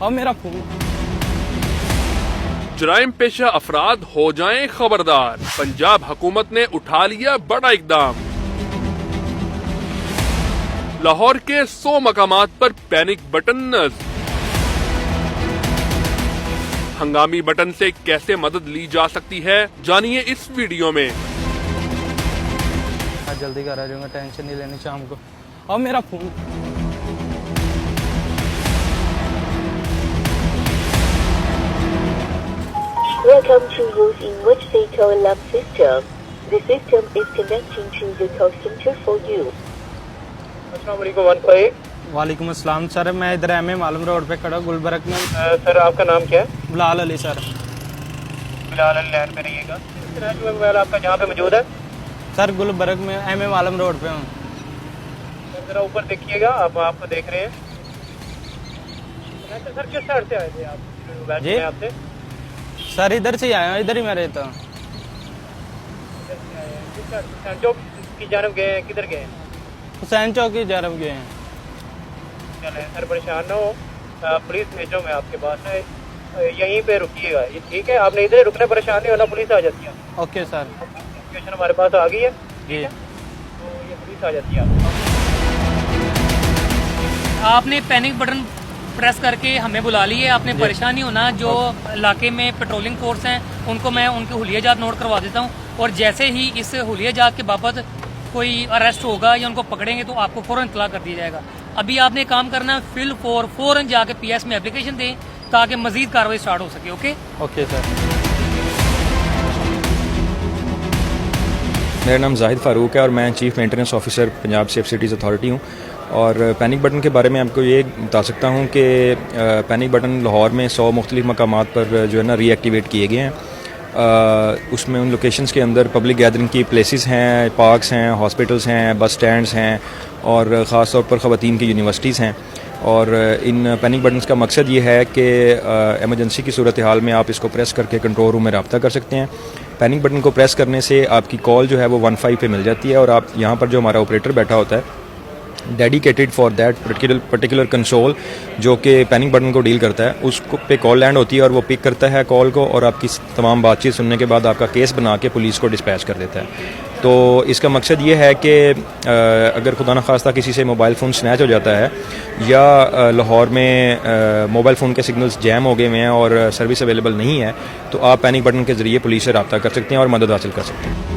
और मेरा फोन। जराइम पेशा अफराद हो जाएं खबरदार, पंजाब हुकूमत ने उठा लिया बड़ा इकदाम। लाहौर के 100 मकामात पर पैनिक बटन नस्ब। हंगामी बटन से कैसे मदद ली जा सकती है, जानिए इस वीडियो में। मैं जल्दी घर आ जाऊंगा, टेंशन नहीं लेनी शाम को। और मेरा phone. Welcome to use in which data alarm system. The system is connecting to the call center for you. अस्सलाम वालेकुम 158। वालेकुम अस्सलाम सर, मैं इधर एम मालूम रोड पे खड़ा गुलबर्ग में। सर आपका नाम क्या है? बिलाल अली सर। बिलाल अली लाइन पे रहिएगा। जो मोबाइल आपका जहाँ पे मौजूद है सर गुलबर्ग में एम मालूम रोड पे हूँ। जरा ऊपर देखिएगा, आप आपको देख रहे हैं। सर किस साइड से आए थे आप? मोबाइल जी? आपसे सर इधर से आया हूँ, इधर ही मैं रहता हूँ। हुसैन चौक की जानब गए हैं, किधर गए हैं? हुसैन चौक की जानब गए हैं। चले सर, परेशान ना हो, पुलिस भेजो मैं आपके पास है, यहीं पे रुकिएगा। ये ठीक है, आपने इधर रुकना, परेशान नहीं होना, पुलिस आ जाती है। Okay sir. लोकेशन हमारे पास आ गई है, जी। तो ये पुलिस आ जाती है। आपने पैनिक बटन प्रेस करके हमें बुला लिए, आपने परेशान नहीं होना। जो इलाके में पेट्रोलिंग फोर्स हैं उनको मैं उनके हुलियाजात नोट करवा देता हूँ, और जैसे ही इस हुलियाजात के बाबत कोई अरेस्ट होगा या उनको पकड़ेंगे तो आपको फौरन इत्तला कर दिया जाएगा। अभी आपने काम करना है, फौरन जाके PS में एप्लीकेशन दें ताकि मजीद कार्रवाई स्टार्ट हो सके। Okay okay sir. मेरा नाम जाहिद फारूक है और मैं chief maintenance officer Punjab safe cities authority हूँ। और पैनिक बटन के बारे में आपको ये बता सकता हूँ कि पैनिक बटन लाहौर में 100 मुख्तलिफ मकामात पर जो है ना रीएक्टिवेट किए गए हैं। उसमें उन लोकेशंस के अंदर पब्लिक गैदरिंग की प्लेसेस हैं, पार्क्स हैं, हॉस्पिटल्स हैं, बस स्टैंड्स हैं और ख़ास तौर पर ख़वातीन की यूनिवर्सिटीज़ हैं। और इन पैनिक बटन्स का मकसद ये है कि एमरजेंसी की सूरत हाल में आप इसको प्रेस करके कंट्रोल रूम में रब्ता कर सकते हैं। पैनिक बटन को प्रेस करने से आपकी कॉल जो है वो 15 पे मिल जाती है, और आप यहाँ पर जो हमारा ऑपरेटर बैठा होता है dedicated for that particular console जो कि पैनिक बटन को डील करता है, उसको पे कॉल लैंड होती है और वो पिक करता है कॉल को और आपकी तमाम बातचीत सुनने के बाद आपका केस बना के पुलिस को डिस्पैच कर देता है। तो इसका मकसद ये है कि अगर खुदा न खास्ता किसी से मोबाइल फ़ोन स्नैच हो जाता है या लाहौर में मोबाइल फ़ोन के सिग्नल्स जैम हो गए हैं और सर्विस अवेलेबल नहीं है, तो आप पैनिक बटन के ज़रिए पुलिस से रब्ता कर सकते हैं और मदद हासिल कर सकते हैं।